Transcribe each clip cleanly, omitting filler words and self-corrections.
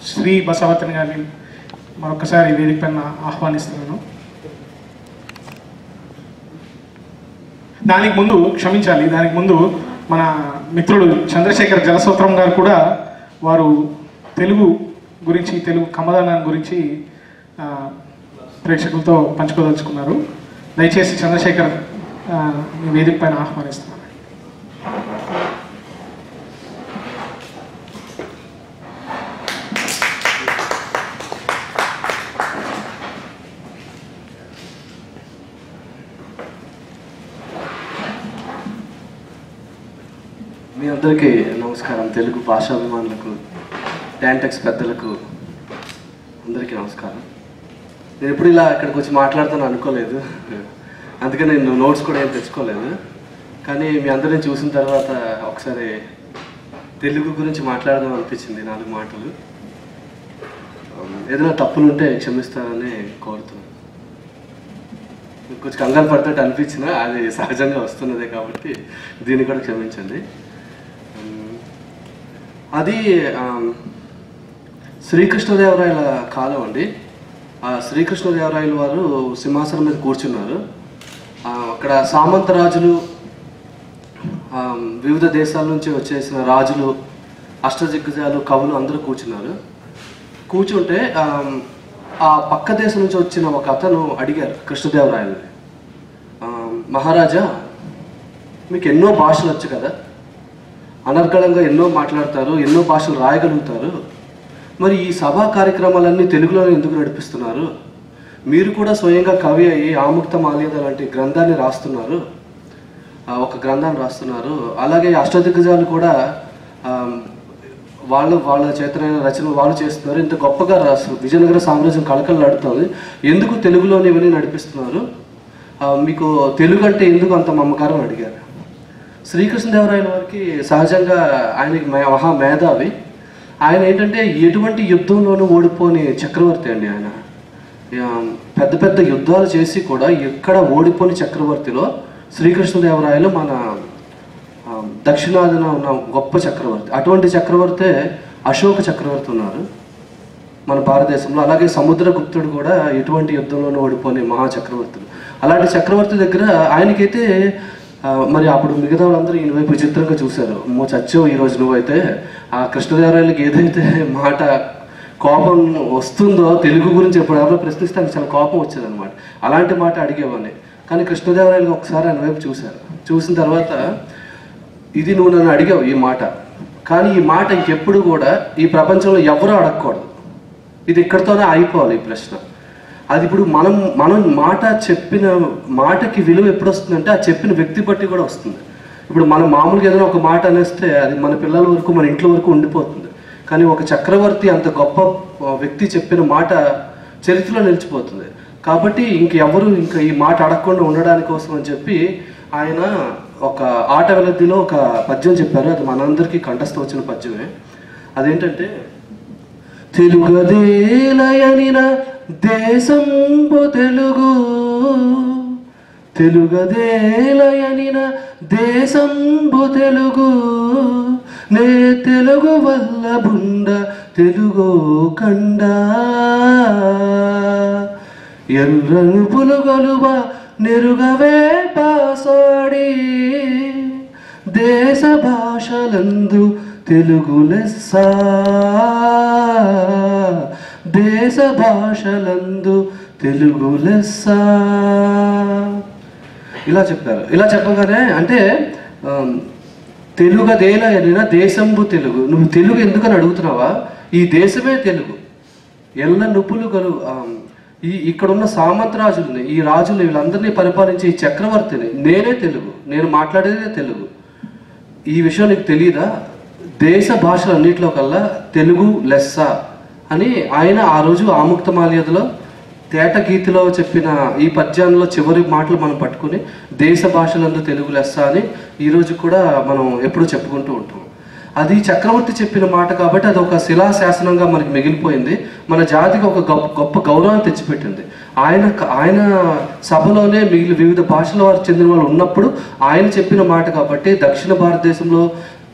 శ్రీ బసవతన్ గారిని మరొకసారి వేదిక పైన ఆహ్వానిస్తున్నాను. దానికి ముందు మన మిత్రుడు చంద్రశేఖర్ జలసూత్రం గారు కూడా వారు తెలుగు గురించి, తెలుగు కమ్మదనాన్ని గురించి ప్రేక్షకులతో పంచుకోదలుచుకున్నారు. దయచేసి చంద్రశేఖర్ వేదిక పైన ఆహ్వానిస్తున్నాను. మీ అందరికీ నమస్కారం. తెలుగు భాషాభిమానులకు, డాంటెక్స్ పెద్దలకు అందరికీ నమస్కారం. నేను ఎప్పుడు ఇలా ఇక్కడికి వచ్చి మాట్లాడతాను అనుకోలేదు, అందుకని నేను నోట్స్ కూడా ఏం తెచ్చుకోలేదు. కానీ మీ అందరిని చూసిన తర్వాత ఒకసారి తెలుగు గురించి మాట్లాడదాం అనిపించింది. 4 మాటలు. ఏదైనా తప్పులుంటే క్షమిస్తారని కోరుతున్నాను. కొంచెం కంగారు పడుతుంటే అనిపించినా అది సహజంగా వస్తున్నదే కాబట్టి దీన్ని కూడా క్షమించండి. అది శ్రీకృష్ణదేవరాయల కాలం అండి. శ్రీకృష్ణదేవరాయల వారు సింహాసనం మీద కూర్చున్నారు. అక్కడ సామంతరాజులు, వివిధ దేశాల నుంచి వచ్చేసిన రాజులు, అష్టదిగ్గజాలు, కవులు అందరూ కూర్చున్నారు. కూర్చుంటే ఆ పక్క దేశం నుంచి వచ్చిన ఒక అతను అడిగారు కృష్ణదేవరాయలని, మహారాజా మీకు ఎన్నో భాషలు వచ్చు కదా, అనర్గళంగా ఎన్నో మాట్లాడతారు, ఎన్నో భాషలు రాయగలుగుతారు, మరి ఈ సభా కార్యక్రమాలన్నీ తెలుగులోనే ఎందుకు నడిపిస్తున్నారు? మీరు కూడా స్వయంగా కవి అయ్యి ఆముక్త మాల్యద లాంటి గ్రంథాన్ని రాస్తున్నారు, ఒక గ్రంథాన్ని రాస్తున్నారు. అలాగే అష్టదిగ్గజాలు కూడా వాళ్ళ చేతనైన రచనలు వాళ్ళు చేస్తున్నారు. ఇంత గొప్పగా విజయనగర సామ్రాజ్యం కళకళలాడుతుంది, ఎందుకు తెలుగులోని ఇవన్నీ నడిపిస్తున్నారు? మీకు తెలుగు అంటే ఎందుకు అంత మమకారం అడిగారు. శ్రీకృష్ణదేవరాయల వారికి సహజంగా ఆయనకి మహా మేధావి. ఆయన ఏంటంటే ఎటువంటి యుద్ధంలోనూ ఓడిపోని చక్రవర్తి అండి. ఆయన పెద్ద పెద్ద యుద్ధాలు చేసి కూడా ఎక్కడ ఓడిపోని చక్రవర్తిలో శ్రీకృష్ణదేవరాయలు మన దక్షిణాదిన ఉన్న గొప్ప చక్రవర్తి. అటువంటి చక్రవర్తే అశోక చక్రవర్తి ఉన్నారు మన భారతదేశంలో. అలాగే సముద్రగుప్తుడు కూడా ఎటువంటి యుద్ధంలోనూ ఓడిపోని మహాచక్రవర్తులు. అలాంటి చక్రవర్తి దగ్గర ఆయనకైతే మరి అప్పుడు మిగతా వాళ్ళందరూ ఈయన వైపు విచిత్రంగా చూశారు. చచ్చావు ఈరోజు నువ్వైతే. ఆ కృష్ణదేవరాయలకి ఏదైతే మాట కోపం వస్తుందో తెలుగు గురించి ఎప్పుడు ఎవరో ప్రశ్నిస్తే ఆయనకు చాలా కోపం వచ్చేదన్నమాట. అలాంటి మాట అడిగేవాడిని. కానీ కృష్ణదేవరాయలు ఒకసారి ఆయన వైపు చూశారు. చూసిన తర్వాత, ఇది నువ్వు నన్ను అడిగావు ఈ మాట, కానీ ఈ మాట ఇంకెప్పుడు కూడా ఈ ప్రపంచంలో ఎవరూ అడగకూడదు, ఇది ఇక్కడితోనే అయిపోవాలి ఈ ప్రశ్న. అది ఇప్పుడు మనం మాట చెప్పిన మాటకి విలువ ఎప్పుడు వస్తుందంటే ఆ చెప్పిన వ్యక్తి బట్టి కూడా వస్తుంది. ఇప్పుడు మనం మామూలుగా ఏదైనా ఒక మాట అనేస్తే అది మన పిల్లల వరకు, మన ఇంట్లో వరకు ఉండిపోతుంది. కానీ ఒక చక్రవర్తి అంత గొప్ప వ్యక్తి చెప్పిన మాట చరిత్రలో నిలిచిపోతుంది. కాబట్టి ఇంకెవరు ఈ మాట అడగకుండా ఉండడానికి కోసం అని చెప్పి ఆయన ఒక ఆట వెలద్దిలో ఒక పద్యం చెప్పారు. అది మనందరికీ కంఠస్థం వచ్చిన పద్యమే. అదేంటంటే, తెలుగదేలయనిన దేశంబు తెలుగు, తెలుగదేలయనిన దేశంబు తెలుగు, నే తెలుగు వల్ల బుండ తెలుగు కండ, ఎర్రను పులుగలువ నెరుగవే పాసాడి, దేశ భాషలందు తెలుగు లెస్స, దేశ భాషలందు తెలుగు లెస్స ఇలా చెప్పారు. ఇలా చెప్పగానే అంటే తెలుగదేలయనిన దేశంబు తెలుగు, నువ్వు తెలుగు ఎందుకని అడుగుతున్నావా? ఈ దేశమే తెలుగు. ఎల్ల నుపులు గలు ఇక్కడున్న సామంతరాజుల్ని, ఈ రాజులు వీళ్ళందరినీ పరిపాలించే ఈ చక్రవర్తిని నేనే తెలుగు, నేను మాట్లాడేదే తెలుగు. ఈ విషయం నీకు తెలియదా? దేశ భాషలన్నింటిలో కల్లా తెలుగు లెస్స అని ఆయన ఆ రోజు ఆముక్త మాల్యదలో తేట గీతిలో చెప్పిన ఈ పద్యంలో చివరి మాటలు మనం పట్టుకుని దేశ భాషలందు తెలుగు లెస్స అని ఈరోజు కూడా మనం ఎప్పుడూ చెప్పుకుంటూ ఉంటాం. అది చక్రవర్తి చెప్పిన మాట కాబట్టి అది ఒక శిలాశాసనంగా మనకి మిగిలిపోయింది. మన జాతికి ఒక గొప్ప గౌరవాన్ని తెచ్చిపెట్టింది. ఆయన సభలోనే వివిధ భాషల వారు చెందిన వాళ్ళు ఉన్నప్పుడు ఆయన చెప్పిన మాట కాబట్టి దక్షిణ భారతదేశంలో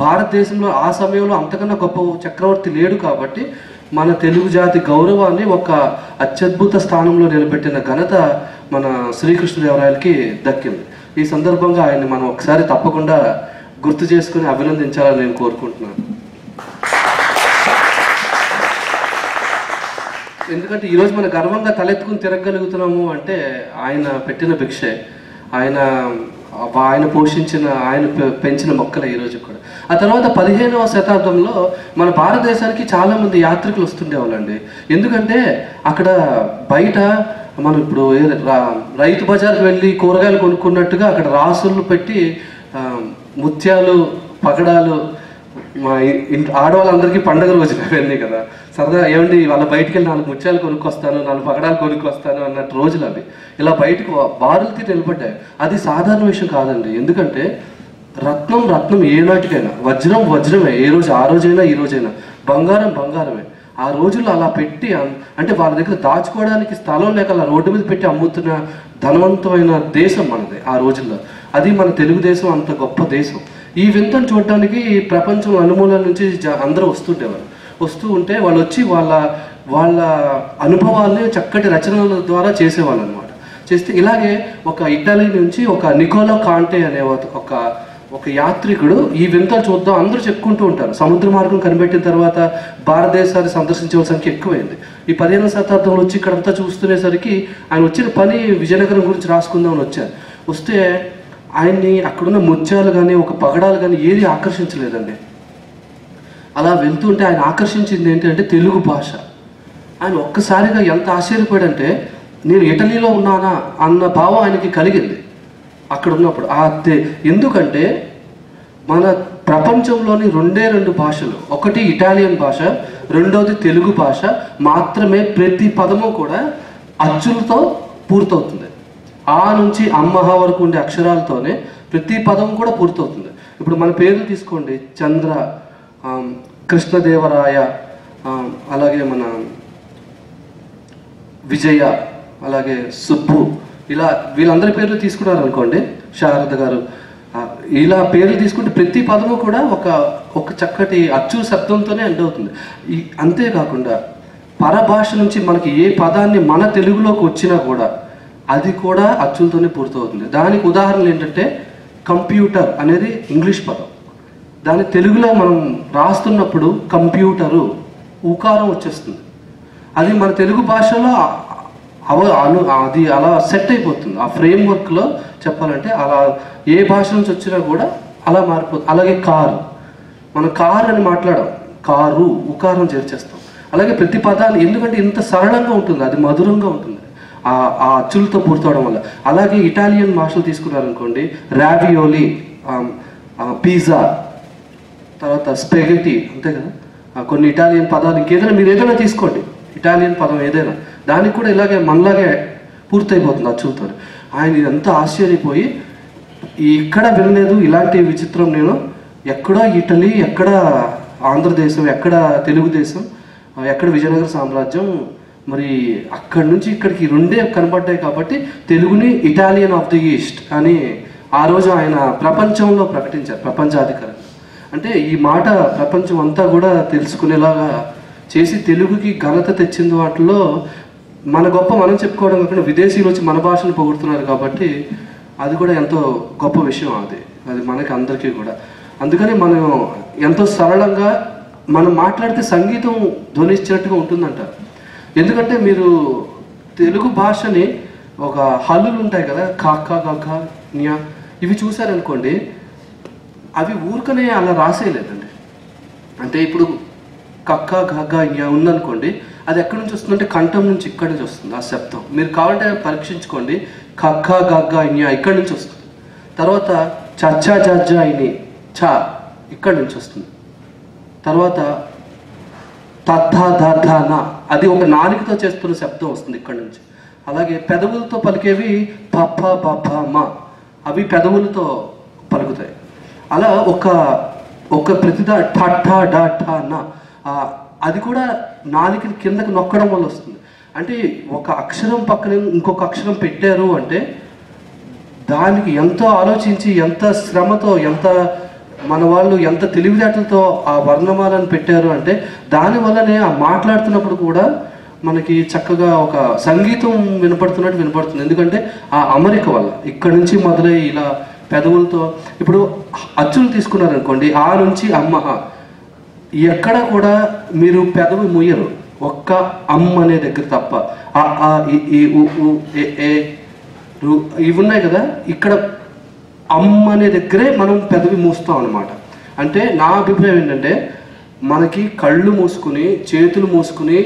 భారతదేశంలో ఆ సమయంలో అంతకన్నా గొప్ప చక్రవర్తి లేడు కాబట్టి మన తెలుగు జాతి గౌరవాన్ని ఒక అత్యద్భుత స్థానంలో నిలబెట్టిన ఘనత మన శ్రీకృష్ణదేవరాయలకి దక్కింది. ఈ సందర్భంగా ఆయన్ని మనం ఒకసారి తప్పకుండా గుర్తు చేసుకుని అభినందించాలని నేను కోరుకుంటున్నాను. ఎందుకంటే ఈరోజు మనం గర్వంగా తలెత్తుకుని తిరగలుగుతున్నాము అంటే ఆయన పెట్టిన భిక్షే, ఆయన పోషించిన, ఆయన పెంచిన మొక్కలే ఈరోజు కూడా. ఆ తర్వాత 15వ శతాబ్దంలో మన భారతదేశానికి చాలామంది యాత్రికులు వస్తుండేవాళ్ళండి. ఎందుకంటే అక్కడ బయట మనం ఇప్పుడు రైతు బజార్కి వెళ్ళి కూరగాయలు కొనుక్కున్నట్టుగా అక్కడ రాసులు పెట్టి ముత్యాలు, పగడాలు, మా ఆడవాళ్ళందరికీ పండుగ రోజులు అవన్నీ కదా, సరదా ఏమండి వాళ్ళ బయటికి వెళ్ళి 4 ముత్యాలు కొనుక్కొస్తాను, 4 పగడాలు కొనుక్కొస్తాను అన్నట్టు రోజులు అవి. ఇలా బయటకు బారులు తీరి నిలబడ్డాయి. అది సాధారణ విషయం కాదండి. ఎందుకంటే రత్నం ఏనాటికైనా, వజ్రం వజ్రమే, ఏ రోజు ఆ రోజైనా ఈ రోజైనా, బంగారం బంగారమే. ఆ రోజుల్లో అలా పెట్టి, అంటే వాళ్ళ దగ్గర దాచుకోవడానికి స్థలం లేక అలా రోడ్డు మీద పెట్టి అమ్ముతున్న ధనవంతమైన దేశం మనది ఆ రోజుల్లో. అది మన తెలుగుదేశం, అంత గొప్ప దేశం. ఈ వింతను చూడటానికి ప్రపంచం అనుమూలల నుంచి అందరూ వస్తుండేవారు. వస్తూ ఉంటే వాళ్ళు వచ్చి వాళ్ళ అనుభవాల్ని చక్కటి రచనల ద్వారా చేసేవాళ్ళు అనమాట. చేస్తే ఇలాగే ఒక ఇటలీ నుంచి ఒక నికోలో కాంటే అనే ఒక యాత్రికుడు ఈ వింతలు చూద్దాం అందరూ చెప్పుకుంటూ ఉంటారు. సముద్ర మార్గం కనిపెట్టిన తర్వాత భారతదేశాన్ని సందర్శించే సంఖ్య ఎక్కువైంది. ఈ 15వ శతాబ్దంలో వచ్చి ఇక్కడంతా చూస్తునేసరికి ఆయన వచ్చిన పని విజయనగరం గురించి రాసుకుందామని వచ్చారు. వస్తే ఆయన్ని అక్కడున్న ముత్యాలు కానీ ఒక పగడాలు కానీ ఏది ఆకర్షించలేదండి. అలా వెళ్తుంటే ఆయన ఆకర్షించింది ఏంటంటే తెలుగు భాష. ఆయన ఒక్కసారిగా ఎంత ఆశ్చర్యపోయాడంటే నేను ఇటలీలో ఉన్నానా అన్న భావం ఆయనకి కలిగింది అక్కడ ఉన్నప్పుడు. ఎందుకంటే మన ప్రపంచంలోని 2 భాషలు, ఒకటి ఇటాలియన్ భాష, రెండోది తెలుగు భాష మాత్రమే ప్రతి పదము కూడా అచ్చులతో పూర్తవుతుంది. ఆ నుంచి అమ్మహ వరకు ఉండే అక్షరాలతోనే ప్రతి పదం కూడా పూర్తవుతుంది. ఇప్పుడు మన పేర్లు తీసుకోండి, చంద్ర, కృష్ణదేవరాయ, అలాగే మన విజయ, అలాగే సుబ్బు, ఇలా వీళ్ళందరి పేర్లు తీసుకున్నారు అనుకోండి, శారద గారు, ఇలా పేర్లు తీసుకుంటే ప్రతి పదము కూడా ఒక చక్కటి అచ్చు శబ్దంతోనే ఎండ్ అవుతుంది. అంతేకాకుండా పరభాష నుంచి మనకి ఏ పదాన్ని మన తెలుగులోకి వచ్చినా కూడా అది కూడా అచ్చులతోనే పూర్తవుతుంది. దానికి ఉదాహరణలు ఏంటంటే కంప్యూటర్ అనేది ఇంగ్లీష్ పదం, దాని తెలుగులో మనం రాస్తున్నప్పుడు కంప్యూటరు ఉకారం వచ్చేస్తుంది. అది మన తెలుగు భాషలో అది అలా సెట్ అయిపోతుంది. ఆ ఫ్రేమ్వర్క్లో చెప్పాలంటే అలా ఏ భాష నుంచి వచ్చినా కూడా అలా మారిపోతుంది. అలాగే కారు, మనం కారు అని మాట్లాడాం, కారు ఉకారం చేర్చేస్తాం. అలాగే ప్రతి పదాన్ని, ఎందుకంటే ఇంత సరళంగా ఉంటుంది, అది మధురంగా ఉంటుంది ఆ అచ్చులతో పూర్తవడం వల్ల. అలాగే ఇటాలియన్ భాషలు తీసుకున్నారనుకోండి, రావియోలి, పిజ్జా, తర్వాత స్పెగెటీ, అంతే కదా, కొన్ని ఇటాలియన్ పదాలు. ఇంకేదైనా మీరు ఏదైనా తీసుకోండి, ఇటాలియన్ పదం ఏదైనా, దానికి కూడా ఇలాగే మనలాగే పూర్తయిపోతుంది అచ్చులతో. ఆయన ఇదంతా ఆశ్చర్యపోయి ఇక్కడ వినలేదు ఇలాంటి విచిత్రం నేను, ఎక్కడ ఇటలీ, ఎక్కడ ఆంధ్రదేశం, ఎక్కడ తెలుగుదేశం, ఎక్కడ విజయనగర సామ్రాజ్యం, మరి అక్కడి నుంచి ఇక్కడికి 2 కనబడ్డాయి కాబట్టి తెలుగుని ఇటాలియన్ ఆఫ్ ది ఈస్ట్ అని ఆ రోజు ఆయన ప్రపంచంలో ప్రకటించారు, ప్రపంచాధికారంగా. అంటే ఈ మాట ప్రపంచం అంతా కూడా తెలుసుకునేలాగా చేసి తెలుగుకి ఘనత తెచ్చింది. వాటిలో మన గొప్ప మనం చెప్పుకోవడం కాకుండా విదేశీయులు వచ్చి మన భాషను పొగుడుతున్నారు కాబట్టి అది కూడా ఎంతో గొప్ప విషయం. అది మనకి అందరికీ కూడా. అందుకని మనం ఎంతో సరళంగా మనం మాట్లాడితే సంగీతం ధ్వనించినట్టుగా ఉంటుందంటారు. ఎందుకంటే మీరు తెలుగు భాషని ఒక హల్లులు ఉంటాయి కదా, కాక గగ్గ న్యా, ఇవి చూసారనుకోండి, అవి ఊరికనే అలా రాసేయలేదండి. అంటే ఇప్పుడు కక్క గగ్గ న్యా ఉందనుకోండి, అది ఎక్కడి నుంచి వస్తుందంటే కంఠం నుంచి, ఇక్కడి నుంచి వస్తుంది ఆ శబ్దం. మీరు కావాలంటే పరీక్షించుకోండి, కక్క గగ్గ న్యా ఇక్కడి నుంచి వస్తుంది. తర్వాత చచ్చా జజ్జా ఇని చా ఇక్కడి నుంచి వస్తుంది. తర్వాత తద్ధా దధా నా, అది ఒక నాలుకతో చేస్తున్న శబ్దం వస్తుంది ఇక్కడి నుంచి. అలాగే పెదవులతో పలికేవి పప్ప పప్ప మా, అవి పెదవులతో పలుకుతాయి. అలా ఒక ప్రతిదా ఠా డా ఠా నా, అది కూడా నాలుకని కిందకి నొక్కడం వల్ల వస్తుంది. అంటే ఒక అక్షరం పక్కన ఇంకొక అక్షరం పెట్టారు అంటే దానికి ఎంతో ఆలోచించి, ఎంత శ్రమతో, ఎంత మన వాళ్ళు ఎంత తెలివితేటలతో ఆ వర్ణమాలను పెట్టారు అంటే దానివల్లనే ఆ మాట్లాడుతున్నప్పుడు కూడా మనకి చక్కగా ఒక సంగీతం వినపడుతున్నట్టు వినపడుతుంది. ఎందుకంటే ఆ అమరిక వల్ల ఇక్కడి నుంచి మొదలై ఇలా పెదవులతో, ఇప్పుడు అచ్చులు తీసుకున్నారనుకోండి, ఆ నుంచి అమ్మ, ఎక్కడ కూడా మీరు పెదవి ముయ్యరు, ఒక్క అమ్మ అనే దగ్గర తప్ప. ఆ ఈ ఉ ఏ రు ఇవి ఉన్నాయి కదా, ఇక్కడ అమ్మ అనే దగ్గరే మనం పెదవి మూస్తాం అన్నమాట. అంటే నా అభిప్రాయం ఏంటంటే మనకి కళ్ళు మూసుకుని, చేతులు మూసుకుని,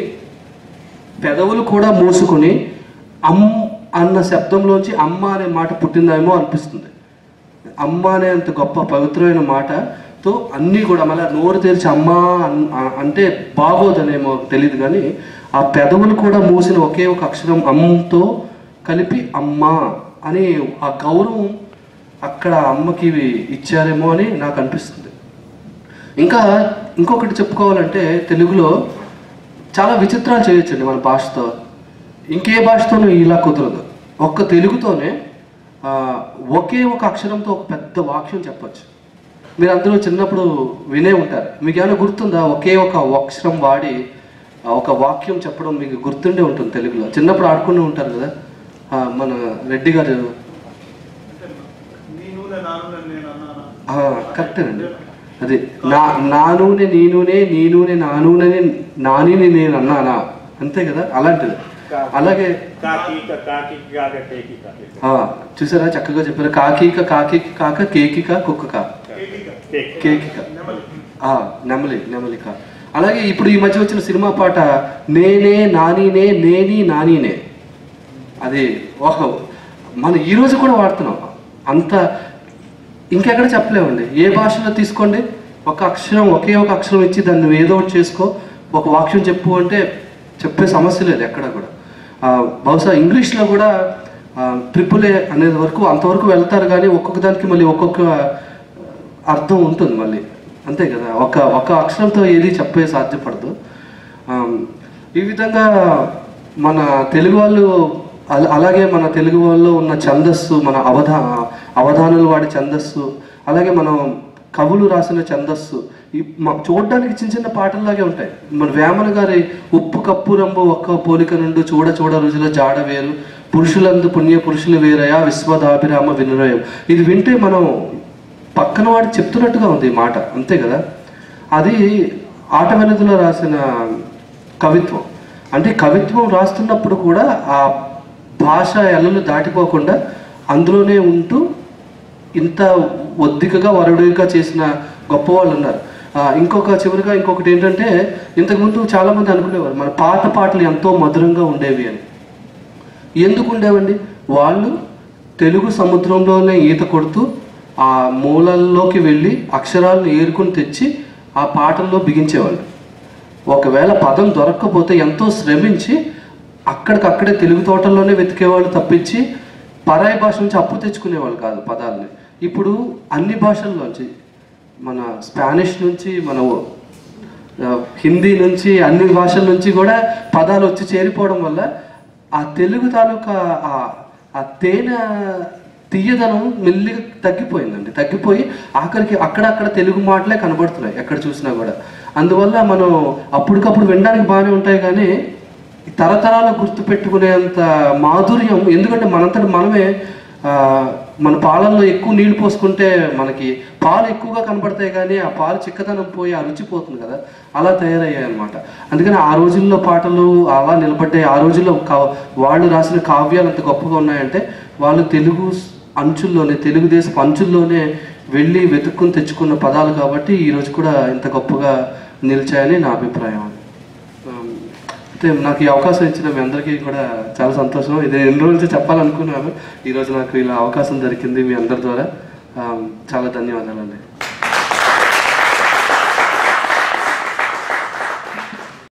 పెదవులు కూడా మూసుకుని అమ్ అన్న శబ్దంలోంచి అమ్మ అనే మాట పుట్టిందేమో అనిపిస్తుంది. అమ్మ అనే అంత గొప్ప పవిత్రమైన మాటతో అన్నీ కూడా మళ్ళీ నోరు తెరిచి అమ్మ అంటే బాగోదనేమో తెలియదు, కానీ ఆ పెదవులు కూడా మూసిన ఒకే ఒక అక్షరం అమ్మతో కలిపి అమ్మ అని ఆ గౌరవం అక్కడ అమ్మకి ఇచ్చారేమో అని నాకు అనిపిస్తుంది. ఇంకా ఇంకొకటి చెప్పుకోవాలంటే తెలుగులో చాలా విచిత్రాలు చేయొచ్చండి మన భాషతో. ఇంకే భాషతోనూ ఇలా కుదరదు. ఒక్క తెలుగుతోనే ఒకే ఒక అక్షరంతో ఒక పెద్ద వాక్యం చెప్పచ్చు. మీరు అందరూ చిన్నప్పుడు వినే ఉంటారు. మీకు ఏమైనా గుర్తుందా? ఒకే ఒక అక్షరం వాడి ఒక వాక్యం చెప్పడం మీకు గుర్తుండే ఉంటుంది తెలుగులో. చిన్నప్పుడు ఆడుకునే ఉంటారు కదా. మన రెడ్డి గారు కరెక్టేనండి. అది నా నూనె నీ నూనె, నీ నూనె నా నూనె, నానిని నేను అన్నానా, అంతే కదా. అలాంటిది. అలాగే చూసారా చక్కగా చెప్పారు. కాకీక కాకి కాక కేకిక కుక్కక కేకిక నెమలిక. అలాగే ఇప్పుడు ఈ మధ్య వచ్చిన సినిమా పాట నేనే నానినే నేని నానినే, అది మన ఈరోజు కూడా వాడుతున్నాం. అంత ఇంకెక్కడ చెప్పలేమండి. ఏ భాషలో తీసుకోండి, ఒక అక్షరం ఒకే ఒక అక్షరం ఇచ్చి దాన్ని ఏదో ఒకటి చేసుకో, ఒక వాక్యం చెప్పు అంటే చెప్పే సమస్య లేదు ఎక్కడ కూడా. బహుశా ఇంగ్లీష్లో కూడా ట్రిపుల్ ఏ అనేది వరకు అంతవరకు వెళ్తారు, కానీ ఒక్కొక్క దానికి మళ్ళీ ఒక్కొక్క అర్థం ఉంటుంది మళ్ళీ, అంతే కదా. ఒక అక్షరంతో ఏది చెప్పే సాధ్యపడదు. ఈ విధంగా మన తెలుగు వాళ్ళు, అలాగే మన తెలుగు వాళ్ళు ఉన్న ఛందస్సు, మన అవధానులు వాడి ఛందస్సు, అలాగే మనం కవులు రాసిన ఛందస్సు చూడడానికి చిన్న చిన్న పాటల్లాగే ఉంటాయి. మన వేమన గారి ఉప్పు కప్పు రంబు ఒక్క పోలిక నుండి చూడ చూడ రుజుల జాడ వేరు, పురుషులందు పుణ్య పురుషులు వేరయా విశ్వదాభిరామ వినురయం. ఇది వింటే మనం పక్కన వాడు చెప్తున్నట్టుగా ఉంది ఈ మాట, అంతే కదా. అది ఆటవెనదులో రాసిన కవిత్వం. అంటే కవిత్వం రాస్తున్నప్పుడు కూడా ఆ భాష ఎల్లలు దాటిపోకుండా అందులోనే ఉంటూ ఇంత ఒద్దికగా వరుడిగా చేసిన గొప్ప వాళ్ళు ఉన్నారు. చివరిగా ఇంకొకటి ఏంటంటే, ఇంతకుముందు చాలామంది అనుకునేవారు మన పాత పాటలు ఎంతో మధురంగా ఉండేవి అని. ఎందుకు ఉండేవండి? వాళ్ళు తెలుగు సముద్రంలోనే ఈత కొడుతూ ఆ మూలల్లోకి వెళ్ళి అక్షరాలను ఏరుకుని తెచ్చి ఆ పాటల్లో బిగించేవాళ్ళు. ఒకవేళ పదం దొరక్కపోతే ఎంతో శ్రమించి అక్కడికక్కడే తెలుగు తోటల్లోనే వెతికేవాళ్ళు తప్పించి పరాయి భాష నుంచి అప్పు తెచ్చుకునేవాళ్ళు కాదు పదాలని. ఇప్పుడు అన్ని భాషల్లోంచి, మన స్పానిష్ నుంచి, మన హిందీ నుంచి, అన్ని భాషల నుంచి కూడా పదాలు వచ్చి చేరిపోవడం వల్ల ఆ తెలుగు తాలూకా ఆ తేనె తీయదనం మెల్లిగా తగ్గిపోయి ఆఖరికి అక్కడక్కడ తెలుగు మాటలే కనబడుతున్నాయి ఎక్కడ చూసినా కూడా. అందువల్ల మనం అప్పటికప్పుడు వినడానికి బాగానే ఉంటాయి, కానీ తరతరాలు గుర్తుపెట్టుకునేంత మాధుర్యం, ఎందుకంటే మనంతటి మనమే మన పాలల్లో ఎక్కువ నీళ్లు పోసుకుంటే మనకి పాలు ఎక్కువగా కనబడతాయి, కానీ ఆ పాలు చిక్కదనం పోయి ఆ రుచి పోతుంది కదా, అలా తయారయ్యాయి అనమాట. అందుకని ఆ రోజుల్లో పాటలు అలా నిలబడ్డాయి. ఆ రోజుల్లో వాళ్ళు రాసిన కావ్యాలు అంత గొప్పగా ఉన్నాయంటే వాళ్ళు తెలుగు అంచుల్లోనే, తెలుగుదేశపు అంచుల్లోనే వెళ్ళి వెతుక్కుని తెచ్చుకున్న పదాలు కాబట్టి ఈరోజు కూడా ఇంత గొప్పగా నిలిచాయని నా అభిప్రాయం. అయితే నాకు ఈ అవకాశం ఇచ్చిన మీ అందరికీ కూడా చాలా సంతోషం. ఇది ఎన్ని రోజుల నుంచి చెప్పాలనుకున్నాను, ఈరోజు నాకు ఇలా అవకాశం దొరికింది మీ అందరి ద్వారా. చాలా ధన్యవాదాలండి.